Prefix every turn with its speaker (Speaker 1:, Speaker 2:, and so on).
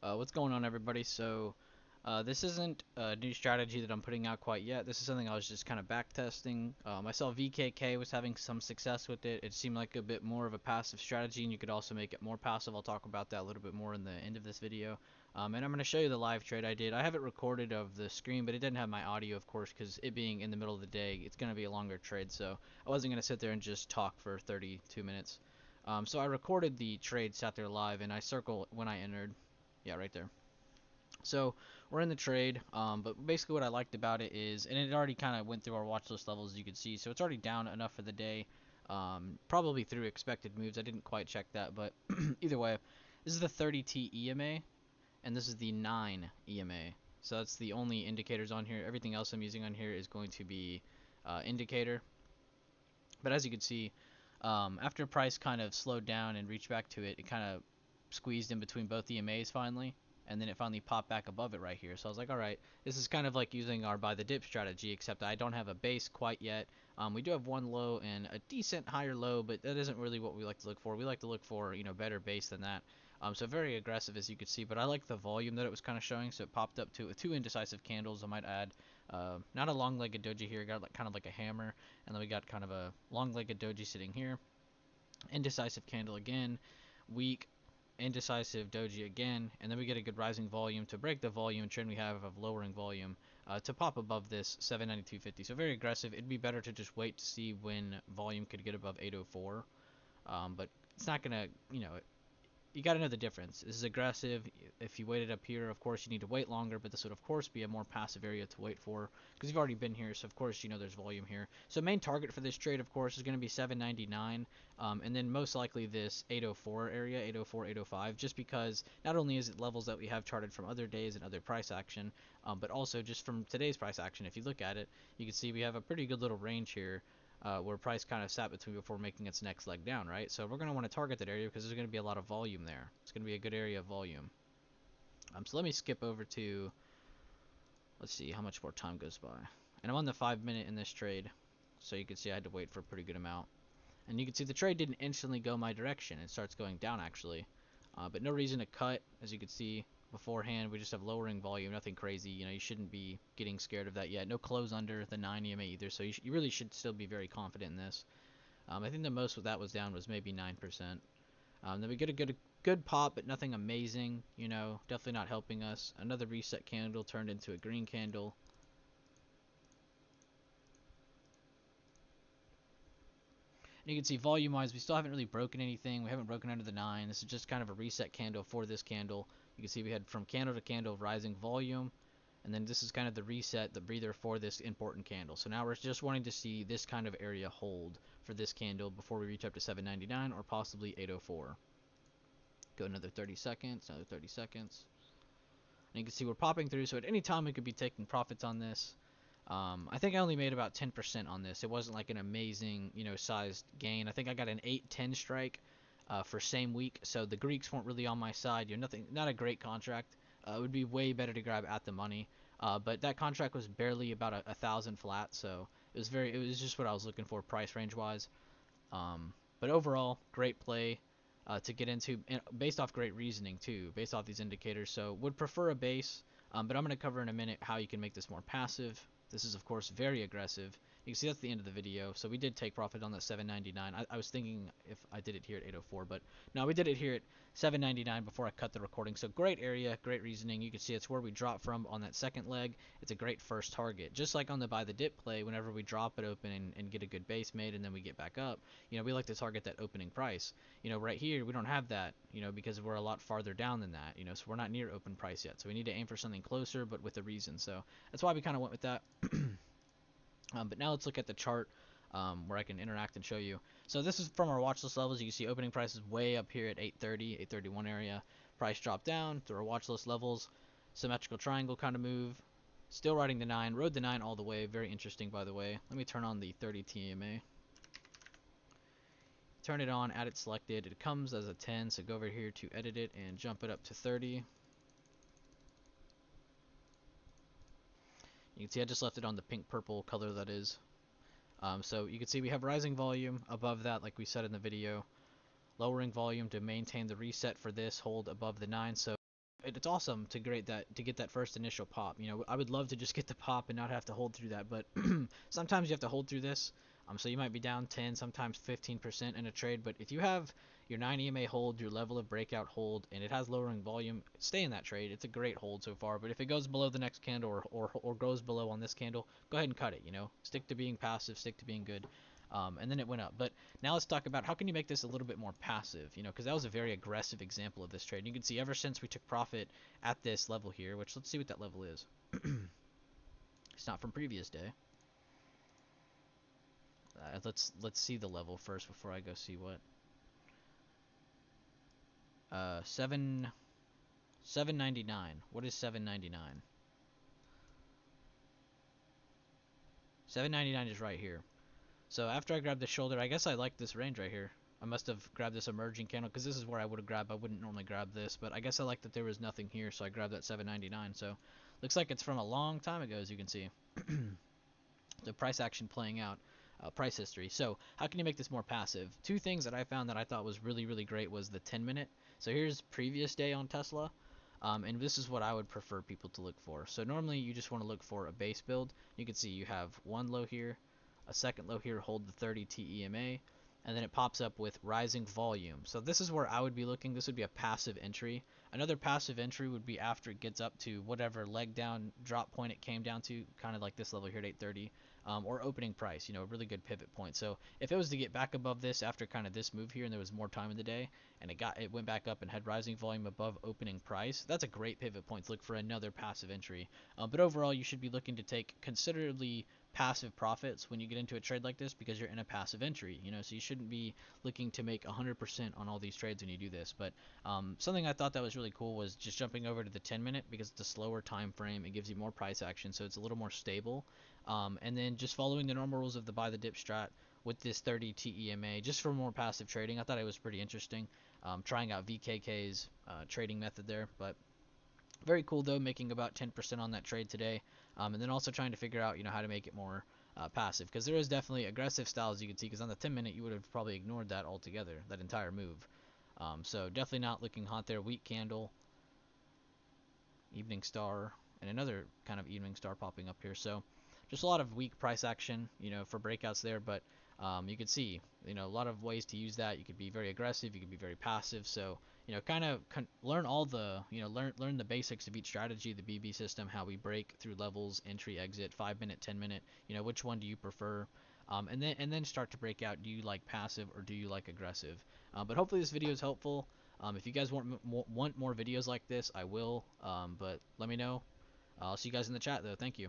Speaker 1: What's going on, everybody? This isn't a new strategy that I'm putting out quite yet. This is something I was just kind of back testing. I saw VKK was having some success with it. It seemed like a bit more of a passive strategy, and you could also make it more passive. I'll talk about that a little bit more in the end of this video. And I'm going to show you the live trade I did. I have it recorded of the screen, but it didn't have my audio, of course, because it being in the middle of the day, it's going to be a longer trade. So I wasn't going to sit there and just talk for 32 minutes. So I recorded the trade, sat there live, and I circle when I entered. Yeah, right there. So we're in the trade, but basically what I liked about it is, and it already kind of went through our watch list levels, as you can see, so it's already down enough for the day, probably through expected moves. I didn't quite check that, but either way, this is the 30T EMA, and this is the 9 EMA. So that's the only indicators on here. Everything else I'm using on here is going to be indicator. But as you can see, after price kind of slowed down and reached back to it, it kind of squeezed in between both EMAs finally, and then it finally popped back above it right here. So I was like, all right, this is kind of like using our buy the dip strategy, except I don't have a base quite yet. We do have one low and a decent higher low, but that isn't really what we like to look for. We like to look for, better base than that. So very aggressive, as you could see, but I like the volume that it was kind of showing. So it popped up to two indecisive candles. I might add, not a long-legged doji here. Got like kind of like a hammer, and then we got kind of a long-legged doji sitting here. Indecisive candle again, weak, indecisive doji again, and then we get a good rising volume to break the volume trend we have of lowering volume to pop above this 792.50. So very aggressive. It'd be better to just wait to see when volume could get above 804, but it's not gonna, you got to know the difference. This is aggressive. If you waited up here, of course, you need to wait longer, but this would, of course, be a more passive area to wait for because you've already been here, so of course, there's volume here. So main target for this trade, of course, is going to be 799, and then most likely this 804 area, 804, 805, just because not only is it levels that we have charted from other days and other price action, but also just from today's price action. If you look at it, you can see we have a pretty good little range here where price kind of sat between before making its next leg down, right? So we're going to want to target that area because there's going to be a lot of volume there. It's going to be a good area of volume. So let me skip over to, let's see how much more time goes by. And I'm on the 5 minute in this trade, so you can see I had to wait for a pretty good amount. And you can see the trade didn't instantly go my direction. It starts going down actually, but no reason to cut, as you can see beforehand. We just have lowering volume, nothing crazy. You shouldn't be getting scared of that yet. No close under the 9 EMA either, so you really should still be very confident in this. I think the most that was down was maybe 9%. Then we get a good pop, but nothing amazing. Definitely not helping us. Another reset candle turned into a green candle. And you can see volume-wise, we still haven't really broken anything. We haven't broken under the 9. This is just kind of a reset candle for this candle. You can see we had from candle to candle rising volume. And then this is kind of the reset, the breather for this important candle. So now we're just wanting to see this kind of area hold for this candle before we reach up to 799 or possibly 804. Go another 30 seconds, another 30 seconds. And you can see we're popping through, so at any time we could be taking profits on this. I think I only made about 10% on this. It wasn't like an amazing, sized gain. I think I got an 8-10 strike for same week, so the Greeks weren't really on my side. Not a great contract. It would be way better to grab at the money. But that contract was barely about a thousand flat, so it was just what I was looking for price range wise. But overall, great play to get into, based off great reasoning too, based off these indicators. So would prefer a base, but I'm going to cover in a minute how you can make this more passive. This is of course very aggressive. You can see that's the end of the video. So we did take profit on that 799. I was thinking if I did it here at 804, but no, we did it here at 799 before I cut the recording. So great area, great reasoning. You can see it's where we dropped from on that second leg. It's a great first target. Just like on the buy the dip play, whenever we drop it open and get a good base made and then we get back up, we like to target that opening price. Right here we don't have that, because we're a lot farther down than that, so we're not near open price yet. So we need to aim for something closer, but with a reason. So that's why we kind of went with that. But now let's look at the chart where I can interact and show you. So this is from our watch list levels. You can see opening price is way up here at 830, 831 area. Price dropped down through our watch list levels. Symmetrical triangle kind of move. Still riding the 9. Rode the 9 all the way. Very interesting, by the way. Let me turn on the 30 TMA. Turn it on, add it selected. It comes as a 10, so go over here to edit it and jump it up to 30. You can see I just left it on the pink purple color that is. So you can see we have rising volume above that, like we said in the video. Lowering volume to maintain the reset for this, hold above the 9. So it's awesome to get that first initial pop. You know, I would love to just get the pop and not have to hold through that, but sometimes you have to hold through this. So you might be down 10, sometimes 15% in a trade, but if you have your 9 EMA hold, your level of breakout hold, and it has lowering volume, stay in that trade. It's a great hold so far. But if it goes below the next candle or goes below on this candle, go ahead and cut it. You know, stick to being passive, stick to being good. And then it went up. But now let's talk about how can you make this a little bit more passive, you know, because that was a very aggressive example of this trade. And you can see ever since we took profit at this level here, which let's see what that level is. It's not from previous day. Let's see the level first before I go see what. 799. What is 799? 799 is right here. So after I grabbed the shoulder, I guess I like this range right here. I must have grabbed this emerging candle because this is where I would have grabbed. I wouldn't normally grab this, but I guess I like that there was nothing here, so I grabbed that 799. So looks like it's from a long time ago, as you can see. The price action playing out, price history. So how can you make this more passive? Two things that I found that I thought was really great was the 10-minute. So here's previous day on Tesla. And this is what I would prefer people to look for. So normally you just want to look for a base build. You can see you have one low here, a second low here, hold the 30 TEMA, and then it pops up with rising volume. So this is where I would be looking. This would be a passive entry. Another passive entry would be after it gets up to whatever leg down drop point it came down to, kind of like this level here at 830, or opening price, you know, a really good pivot point. So if it was to get back above this after kind of this move here and there was more time in the day and it went back up and had rising volume above opening price, that's a great pivot point to look for another passive entry. But overall, you should be looking to take considerably passive profits when you get into a trade like this because you're in a passive entry, you know, so you shouldn't be looking to make 100% on all these trades when you do this. But something I thought that was really cool was just jumping over to the 10-minute because it's a slower time frame. It gives you more price action, so it's a little more stable. And then just following the normal rules of the buy the dip strat with this 30 TEMA just for more passive trading. I thought it was pretty interesting. Trying out VKK's trading method there, but very cool though, making about 10% on that trade today, and then also trying to figure out, you know, how to make it more passive because there is definitely aggressive styles you can see. Because on the 10-minute you would have probably ignored that altogether, that entire move. So definitely not looking hot there. Weak candle, evening star, and another kind of evening star popping up here. So just a lot of weak price action, you know, for breakouts there. But you can see, you know, a lot of ways to use that. You could be very aggressive, you could be very passive. So you know, kind of learn all the, you know, learn the basics of each strategy, the BB system, how we break through levels, entry, exit, 5-minute, 10-minute. You know, which one do you prefer? And then start to break out. Do you like passive or do you like aggressive? But hopefully this video is helpful. If you guys want more videos like this, I will. But let me know. I'll see you guys in the chat though. Thank you.